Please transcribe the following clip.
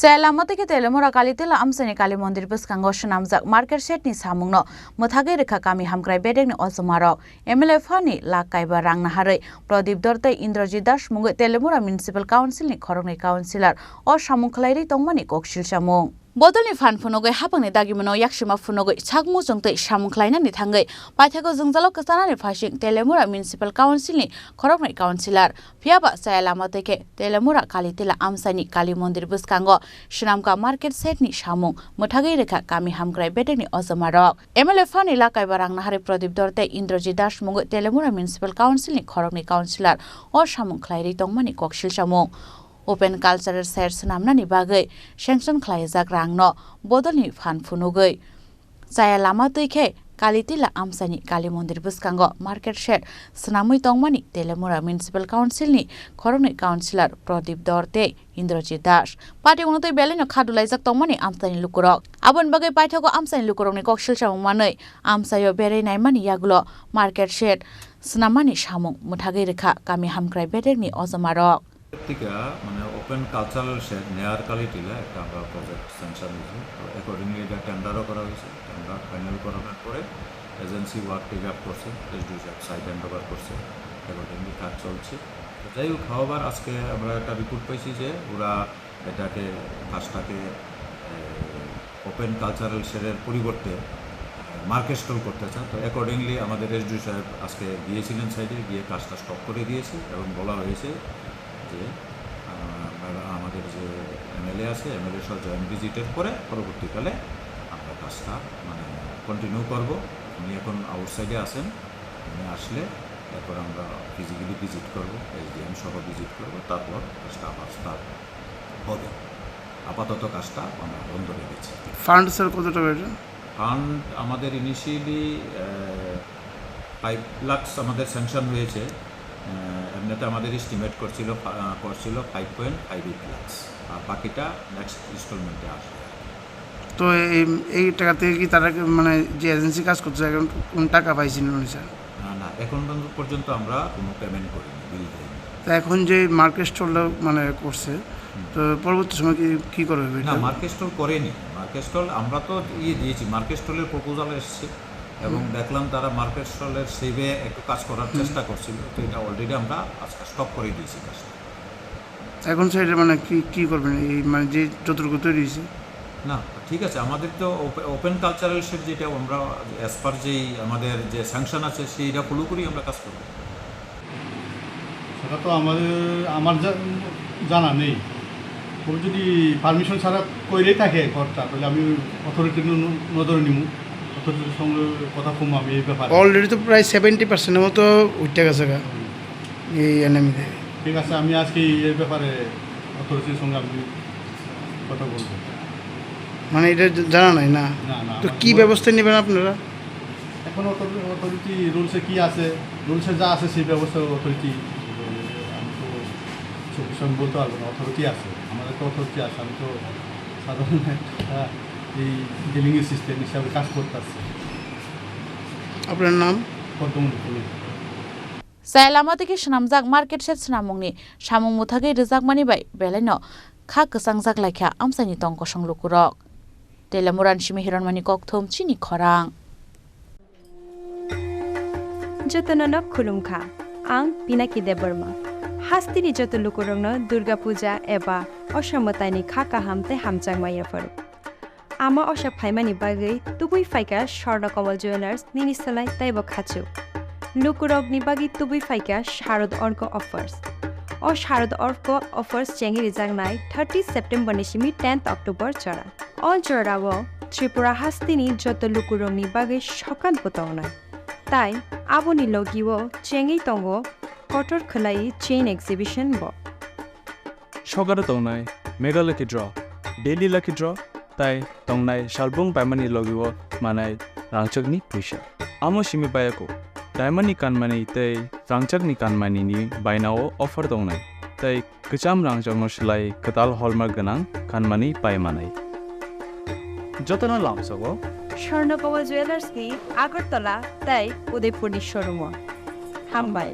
Teliamura থেকে Teliamura Kalitila Amchaini Kali Mondir Buskango Shenamjak Market Shet ni Samung no Mwthagwi Rwkha kami Hamkrai Bedekni Ojamarok MLA Fani Lakaiba Rangna Harai Pradip Dorte Indrajit Das Mungu Teliamura Municipal Council ni Khorang ni Councilor o Samung Khlairi Tongmani Kokshil Samung Bodolni fan phunogoi hapangni dagimano yakshima phunogoi chakmu jongtoi samung khlainani thangai paithako jongjalo kastanani phasing Teliamura Municipal Council ni Khorang Councilor phiaba Teliamura teke Teliamura Kalitila Amchaini Kali Mondir Buskango Shenamka Market Shet ni Samung Mwthagwi Rwkha kami Hamkrai Bedekni Ojamarok MLA Fani Lakaiba Rangna Harai Pradip Dorte Indrajit Das Mungu Teliamura Municipal Council ni Khorang Councilor o samung khlairi tongmani kokshil samung Open Cultural Sets namnani bagai sanction khlaijak rangno bodolni fan phunugoi Teliamura teke Kalitila Amchaini Kali Mondir Buskango Market Shet snamui tongmani Teliamura Municipal Council ni Khorang Councilor Pradip Dorte Indrajit Das Pati unotoi beleno khadulaijak tongmani Amchaini lukurok abon bagai paithako Amchaini lukurokni kokshil samung manai Amchaio berei naimani yagulo Market Shet snamani samung Mwthagwi Rwkha kami Hamkrai Bedekni Ojamarok open cultural শেড নেয়ার কালিটিলা একটা আমরা project sanction হয়েছে তো accordingly এটা টেন্ডারও করা হয়েছে টেন্ডার ফাইনাল করানোর পরে এজেন্সি ওয়ার্ক টেক আপ করছে এসডিও সাহেব সাইট হ্যান্ড ওভার করছে অ্যাকর্ডিংলি কাজ চলছে তো যাই হোক হওয়ার আজকে আমরা একটা রিপোর্ট পাইছি যে ওরা এটাকে কাজটাকে ওপেন কালচারাল শেডের পরিবর্তে মার্কেট স্টল করতে চান তো অ্যাকর্ডিংলি আমাদের এসডিও সাহেব আজকে গিয়েছিলেন সাইডে গিয়ে কাজটা স্টপ করে দিয়েছে এবং বলা হয়েছে যে আমাদের যে এমএলএ আছে এমএলএ সহ জয়েন্ট ভিজিটের পরে পরবর্তীকালে আমরা কাজটা কন্টিনিউ করব উনি এখন আউটসাইডে আছেন উনি আসলে এরপর আমরা ফিজিক্যালি ভিজিট করব এসডিএম সহ ভিজিট করব তারপর কাজটা আবার স্টার্ট হবে আপাতত কাজটা আমরা বন্ধ রেখেছি ফান্ড স্যার কতটা হয়েছে ফান্ড আমাদের ইনিশিয়ালি 5 লাখ আমাদের স্যাংশন হয়েছে এমনিতে আমাদের এস্টিমেট করছিল 5.58 লাখ আর বাকিটা নেক্সট ইনস্টলমেন্টে আসবে তো এই টাকা থেকে কি তারা যে এজেন্সি কাজ করছে এখন কোন টাকা পাইছেন উনি স্যার না এখন পর্যন্ত আমরা কোনো পেমেন্ট করিনি বিল দিইনি তো এখন যে মার্কেট স্টলটা করছে তো পরবর্তী সময় কি করবে না মার্কেট স্টল করেনি মার্কেট স্টল আমরা তো দিয়েছি মার্কেট স্টলের প্রপোজাল এসেছে এবং দেখলাম তারা মার্কেট স্টলের সেভে একটু কাজ করার চেষ্টা করছিল তো এটা অলরেডি আমরা আজকে স্টপ করে দিয়েছি কাজটা এখন স্যার কি করবেন এই যে যতটুকু তৈরি হয়েছে না ঠিক আছে আমাদের তো ওপেন কালচারাল শেড যেটা আমরা অ্যাজ পার যেই আমাদের যে স্যাংশন আছে সেইটা ফলো করেই আমরা কাজ করব সেটা তো আমার জানা নেই ও যদি পারমিশন ছাড়া কইরেই থাকে ঘরটা তাহলে আমি অথরিটির নজরে নিব অথরিটির সঙ্গে কথা কম আমি এই ব্যাপারে অলরেডি তো প্রায় 70% মতো উঠে গেছে এই এনএমতে ঠিক আছে আমি আজকে এই ব্যাপারে অথরিটির সঙ্গে আমি কথা বলবো এটা জানা নাই না তো কি ব্যবস্থা নেবেন আপনারা এখন অথরিটি রুলসে কি আছে রুলসে যা আছে সেই ব্যবস্থা অথরিটি আমি তো সব বলতে পারবো না অথরিটি আছে আমাদের তো অথরিটি আছে আমি তো সাধারণ এই ডিলিংয়ের সিস্টেম হিসাবে কাজ করতে আসছি আপনার নাম Teliamura থেকে Shenamjak Market Shet snamungni Samung Mwthagwi Rwjakmani bai beleno kha ksangjak laikha Amchaini tongkosong lukurok Teliamura Shimi Hiranmani kokthom Chini Khorang Jotonono khulumkha ang Pinaki Deborma Hastini joto lukurokno Durga Puja eba Ojamarokni kha kahamte hamchangmaya foru Ama osha phaimani bagai tubui faika Swarnakomal Jewelers ninisalai taibo khachu Lukurokni bagi tubui faika Sharad Orko offers O Sharad Orko offers chengi rijangnai 30 September nishimi 10th October chora On chora wo Tripura hastini joto lukurokni bagai shokan botawnai Tai aboni logi wo chengi tongo kotor khlai chain exhibition bo Shogara tongnai mega lucky draw daily lucky draw Tai tongnai shalbung paimani logiwo manai rangchakni puisha amo shimi bayako diamond ni kanmani tei rangchakni kanmani ni bainao offer tongnai tai kacham rangchakno slai katal hallmark ganang kanmani paimanai jotona lamsago Swarnakomal Jewelers ni Agartala tai Udaipur ni showroom Hambai